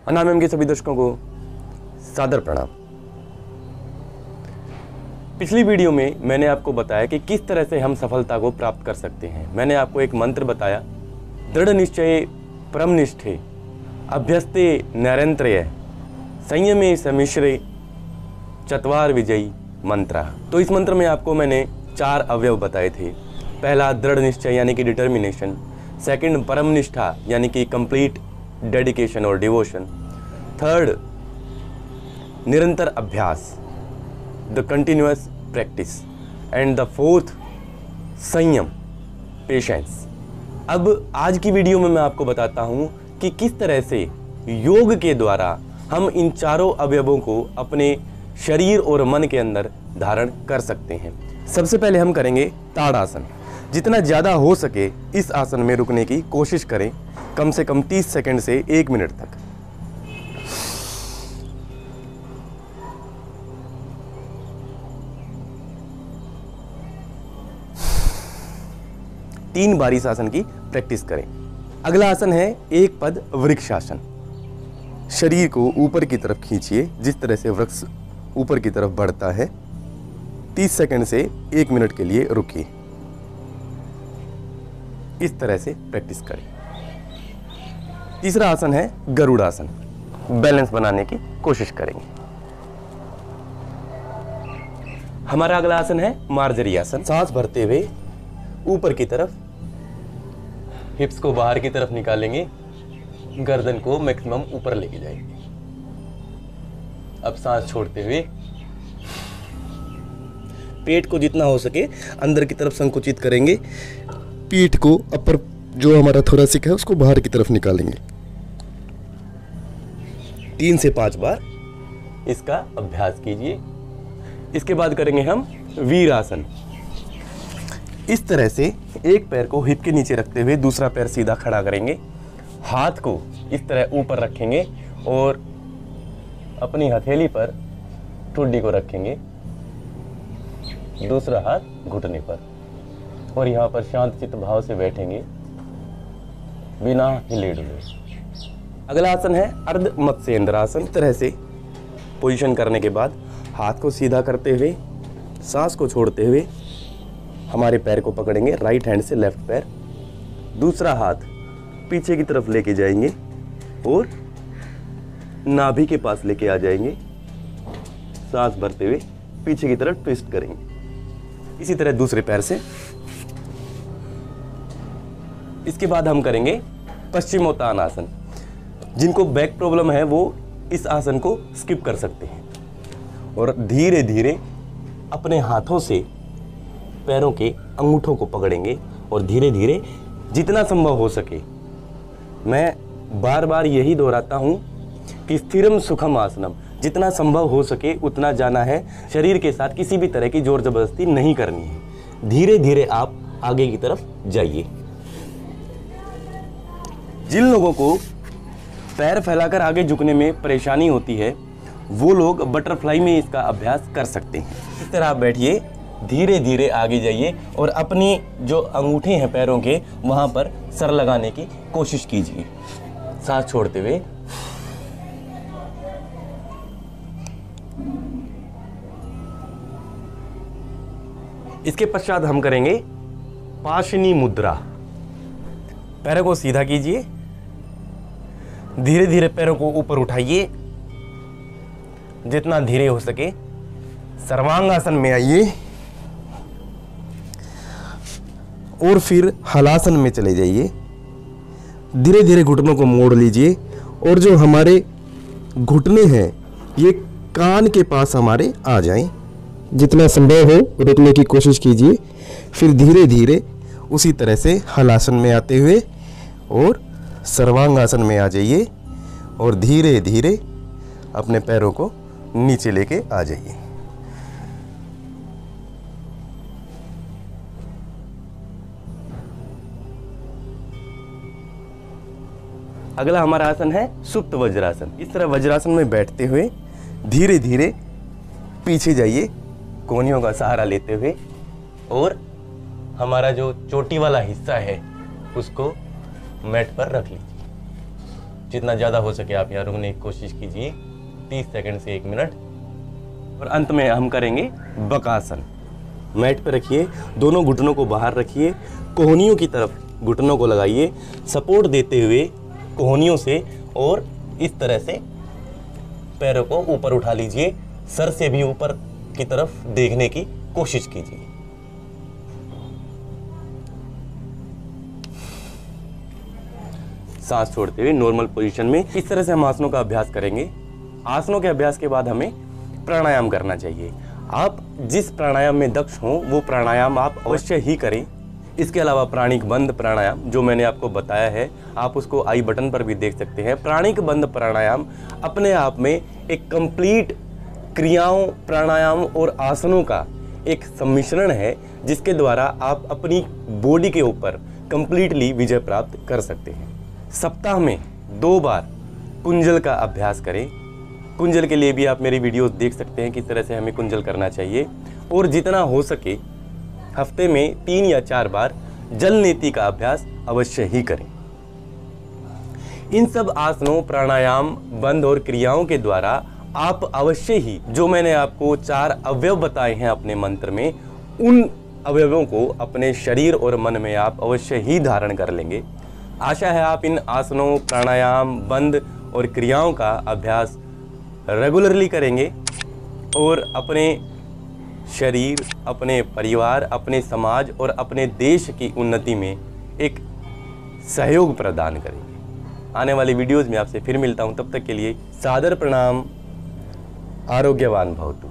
अनामिम के सभी दर्शकों को सादर प्रणाम। पिछली वीडियो में मैंने आपको बताया कि किस तरह से हम सफलता को प्राप्त कर सकते हैं। मैंने आपको एक मंत्र बताया, दृढ़ निश्चय परम निष्ठे अभ्यस्ते नैरंत्रय संयमे समिश्रे चत्वार विजयी मंत्र। तो इस मंत्र में आपको मैंने 4 अवयव बताए थे। पहला दृढ़ निश्चय यानी कि डिटर्मिनेशन, सेकंड परम निष्ठा यानी कि कंप्लीट डेडिकेशन और डिवोशन, थर्ड निरंतर अभ्यास the continuous practice, and the fourth संयम पेशेंस। अब आज की वीडियो में मैं आपको बताता हूँ कि किस तरह से योग के द्वारा हम इन चारों अवयवों को अपने शरीर और मन के अंदर धारण कर सकते हैं। सबसे पहले हम करेंगे ताड़ासन। जितना ज़्यादा हो सके इस आसन में रुकने की कोशिश करें, कम से कम 30 सेकंड से 1 मिनट तक। तीन बार इस आसन की प्रैक्टिस करें। अगला आसन है एक पद वृक्षासन। शरीर को ऊपर की तरफ खींचिए, जिस तरह से वृक्ष ऊपर की तरफ बढ़ता है। 30 सेकंड से 1 मिनट के लिए रुकिए। इस तरह से प्रैक्टिस करें। तीसरा आसन है गरुड़ासन। बैलेंस बनाने की कोशिश करेंगे। हमारा अगला आसन है मार्जरी आसन। सांस भरते हुए ऊपर की तरफ, हिप्स को बाहर की तरफ निकालेंगे, गर्दन को मैक्सिमम ऊपर लेके जाएंगे। अब सांस छोड़ते हुए पेट को जितना हो सके अंदर की तरफ संकुचित करेंगे। पीठ को अपर जो हमारा थोरैसिक है उसको बाहर की तरफ निकालेंगे। 3 से 5 बार इसका अभ्यास कीजिए। इसके बाद करेंगे हम वीर आसन। इस तरह से एक पैर को हिप के नीचे रखते हुए दूसरा पैर सीधा खड़ा करेंगे। हाथ को इस तरह ऊपर रखेंगे और अपनी हथेली पर ठुड्डी को रखेंगे, दूसरा हाथ घुटने पर, और यहाँ पर शांत चित्त भाव से बैठेंगे बिना हिले डुले। अगला आसन है अर्ध मत्स्येंद्रासन। इस तरह से पोजीशन करने के बाद हाथ को सीधा करते हुए, सांस को छोड़ते हुए हमारे पैर को पकड़ेंगे, राइट हैंड से लेफ्ट पैर, दूसरा हाथ पीछे की तरफ लेके जाएंगे और नाभि के पास लेके आ जाएंगे। सांस भरते हुए पीछे की तरफ ट्विस्ट करेंगे। इसी तरह दूसरे पैर से। इसके बाद हम करेंगे पश्चिमोत्तान आसन। जिनको बैक प्रॉब्लम है वो इस आसन को स्किप कर सकते हैं और धीरे धीरे अपने हाथों से पैरों के अंगूठों को पकड़ेंगे और धीरे धीरे जितना संभव हो सके, मैं बार बार यही दोहराता हूं कि स्थिरम सुखम आसनम, जितना संभव हो सके उतना जाना है। शरीर के साथ किसी भी तरह की जोर जबरदस्ती नहीं करनी है। धीरे धीरे आप आगे की तरफ जाइए। जिन लोगों को पैर फैलाकर आगे झुकने में परेशानी होती है वो लोग बटरफ्लाई में इसका अभ्यास कर सकते हैं। इस तरह आप बैठिए, धीरे धीरे आगे जाइए और अपनी जो अंगूठे हैं पैरों के वहां पर सर लगाने की कोशिश कीजिए, सांस छोड़ते हुए। इसके पश्चात हम करेंगे पाशनी मुद्रा। पैरों को सीधा कीजिए, धीरे धीरे पैरों को ऊपर उठाइए, जितना धीरे हो सके। सर्वांगासन में आइए और फिर हलासन में चले जाइए। धीरे धीरे घुटनों को मोड़ लीजिए और जो हमारे घुटने हैं ये कान के पास हमारे आ जाएं। जितना संभव हो रुकने की कोशिश कीजिए। फिर धीरे धीरे उसी तरह से हलासन में आते हुए और सर्वांगासन में आ जाइए और धीरे धीरे अपने पैरों को नीचे लेके आ जाइए। अगला हमारा आसन है सुप्त वज्रासन। इस तरह वज्रासन में बैठते हुए धीरे धीरे पीछे जाइए, कोहनियों का सहारा लेते हुए, और हमारा जो चोटी वाला हिस्सा है उसको मैट पर रख लीजिए। जितना ज़्यादा हो सके आप यहाँ रुकने की कोशिश कीजिए, 30 सेकंड से 1 मिनट। और अंत में हम करेंगे बकासन। मैट पर रखिए, दोनों घुटनों को बाहर रखिए, कोहनियों की तरफ घुटनों को लगाइए, सपोर्ट देते हुए कोहनियों से, और इस तरह से पैरों को ऊपर उठा लीजिए। सर से भी ऊपर की तरफ देखने की कोशिश कीजिए। सांस छोड़ते हुए नॉर्मल पोजीशन में इस तरह से हम आसनों का अभ्यास करेंगे। आसनों के अभ्यास के बाद हमें प्राणायाम करना चाहिए। आप जिस प्राणायाम में दक्ष हों वो प्राणायाम आप अवश्य ही करें। इसके अलावा प्राणिक बंद प्राणायाम जो मैंने आपको बताया है, आप उसको आई बटन पर भी देख सकते हैं। प्राणिक बंद प्राणायाम अपने आप में एक कंप्लीट क्रियाओं, प्राणायाम और आसनों का एक सम्मिश्रण है, जिसके द्वारा आप अपनी बॉडी के ऊपर कंप्लीटली विजय प्राप्त कर सकते हैं। सप्ताह में 2 बार कुंजल का अभ्यास करें। कुंजल के लिए भी आप मेरी वीडियोस देख सकते हैं किस तरह से हमें कुंजल करना चाहिए। और जितना हो सके हफ्ते में 3 या 4 बार जल नीति का अभ्यास अवश्य ही करें। इन सब आसनों, प्राणायाम, बंद और क्रियाओं के द्वारा आप अवश्य ही जो मैंने आपको 4 अवयव बताए हैं अपने मंत्र में, उन अवयवों को अपने शरीर और मन में आप अवश्य ही धारण कर लेंगे। आशा है आप इन आसनों, प्राणायाम, बंद और क्रियाओं का अभ्यास रेगुलरली करेंगे और अपने शरीर, अपने परिवार, अपने समाज और अपने देश की उन्नति में एक सहयोग प्रदान करेंगे। आने वाली वीडियोज़ में आपसे फिर मिलता हूं, तब तक के लिए सादर प्रणाम। आरोग्यवान भवतु।